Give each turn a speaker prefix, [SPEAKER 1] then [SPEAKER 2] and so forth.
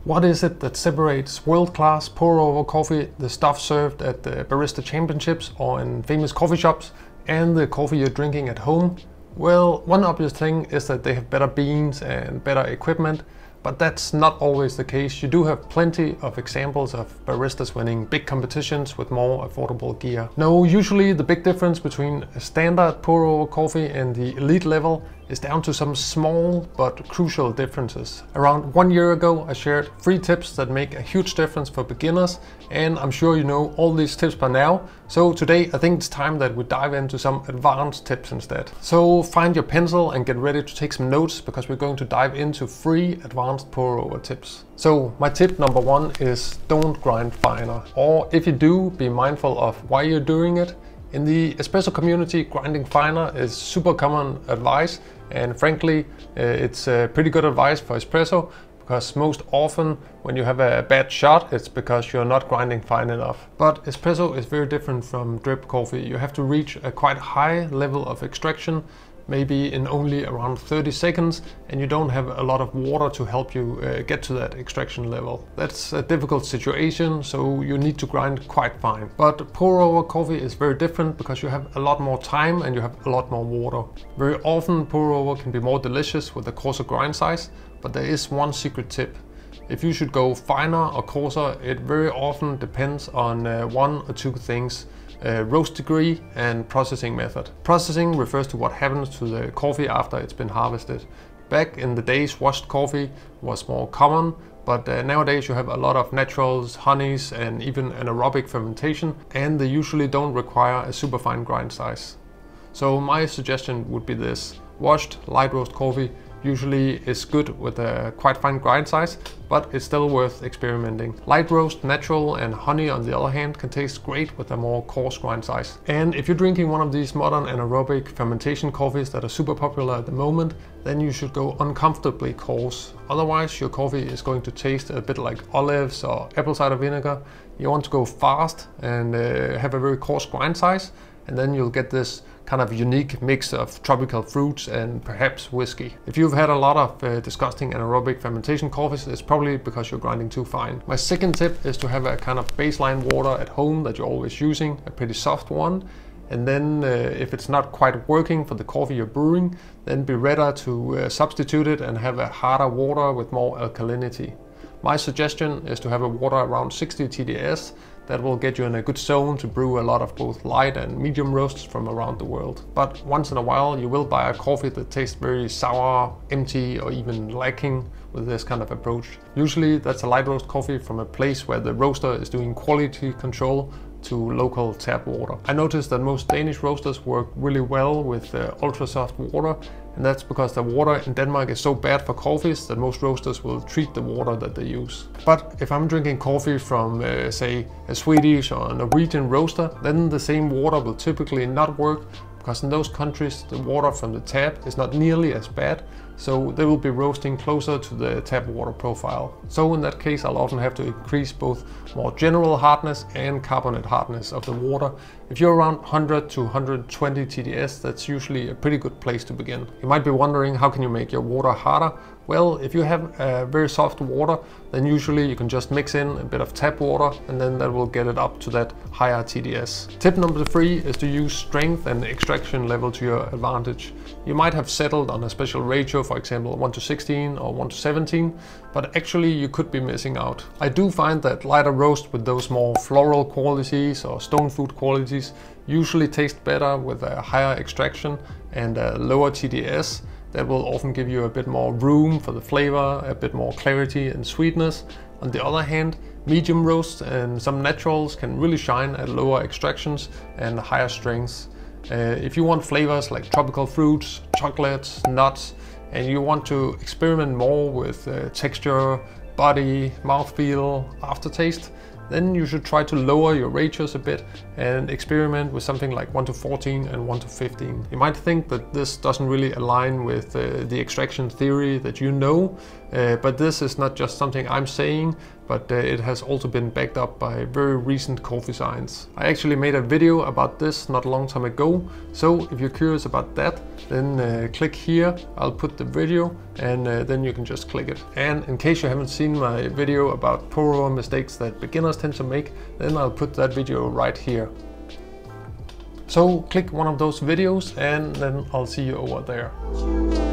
[SPEAKER 1] What is it that separates world-class pour-over coffee, the stuff served at the barista championships or in famous coffee shops, and the coffee you're drinking at home? Well, one obvious thing is that they have better beans and better equipment, but that's not always the case. You do have plenty of examples of baristas winning big competitions with more affordable gear. No, usually the big difference between a standard pour-over coffee and the elite level is down to some small but crucial differences. Around 1 year ago, I shared 3 tips that make a huge difference for beginners, and I'm sure you know all these tips by now. So today I think it's time that we dive into some advanced tips instead. So find your pencil and get ready to take some notes, because we're going to dive into 3 advanced pour-over tips. So my tip number 1 is don't grind finer, or if you do, be mindful of why you're doing it. In the espresso community, grinding finer is super common advice, and frankly, it's pretty good advice for espresso, because most often when you have a bad shot, it's because you're not grinding fine enough. But espresso is very different from drip coffee. You have to reach a quite high level of extraction, maybe in only around 30 seconds, and you don't have a lot of water to help you get to that extraction level. That's a difficult situation, so you need to grind quite fine. But pour-over coffee is very different, because you have a lot more time and you have a lot more water. Very often pour-over can be more delicious with a coarser grind size, but there is one secret tip. If you should go finer or coarser, it very often depends on 1 or 2 things. Roast degree and processing method. Processing refers to what happens to the coffee after it's been harvested. Back in the days, washed coffee was more common, but nowadays you have a lot of naturals, honeys, and even anaerobic fermentation, and they usually don't require a super fine grind size. So my suggestion would be this: washed light roast coffee usually is good with a quite fine grind size, but it's still worth experimenting. Light roast, natural, and honey on the other hand can taste great with a more coarse grind size. And if you're drinking one of these modern anaerobic fermentation coffees that are super popular at the moment, then you should go uncomfortably coarse. Otherwise your coffee is going to taste a bit like olives or apple cider vinegar. You want to go fast and have a very coarse grind size, and then you'll get this kind of unique mix of tropical fruits and perhaps whiskey. If you've had a lot of disgusting anaerobic fermentation coffees, it's probably because you're grinding too fine. My second tip is to have a kind of baseline water at home that you're always using, a pretty soft one. And then if it's not quite working for the coffee you're brewing, then be ready to substitute it and have a harder water with more alkalinity. My suggestion is to have a water around 60 TDS. That will get you in a good zone to brew a lot of both light and medium roasts from around the world. But once in a while you will buy a coffee that tastes very sour, empty, or even lacking with this kind of approach. Usually that's a light roast coffee from a place where the roaster is doing quality control to local tap water. I noticed that most Danish roasters work really well with ultra soft water, and that's because the water in Denmark is so bad for coffees that most roasters will treat the water that they use. But if I'm drinking coffee from say a Swedish or a Norwegian roaster, then the same water will typically not work, because in those countries the water from the tap is not nearly as bad, so they will be roasting closer to the tap water profile. So in that case I'll often have to increase both more general hardness and carbonate hardness of the water. If you're around 100 to 120 TDS, that's usually a pretty good place to begin. You might be wondering, how can you make your water harder? Well, if you have very soft water, then usually you can just mix in a bit of tap water, and then that will get it up to that higher TDS. Tip number 3 is to use strength and extraction level to your advantage. You might have settled on a special ratio, for example 1:16 or 1:17, but actually you could be missing out. I do find that lighter roast with those more floral qualities or stone fruit qualities usually taste better with a higher extraction and a lower TDS. That will often give you a bit more room for the flavor, a bit more clarity and sweetness. On the other hand, medium roasts and some naturals can really shine at lower extractions and higher strengths. If you want flavors like tropical fruits, chocolates, nuts, and you want to experiment more with texture, body, mouthfeel, aftertaste, then you should try to lower your ratios a bit and experiment with something like 1:14 and 1:15. You might think that this doesn't really align with the extraction theory that you know, But this is not just something I'm saying, but it has also been backed up by very recent coffee science. I actually made a video about this not a long time ago, so if you're curious about that, then click here. I'll put the video and then you can just click it. And in case you haven't seen my video about pour-over mistakes that beginners tend to make, then I'll put that video right here. So click one of those videos and then I'll see you over there.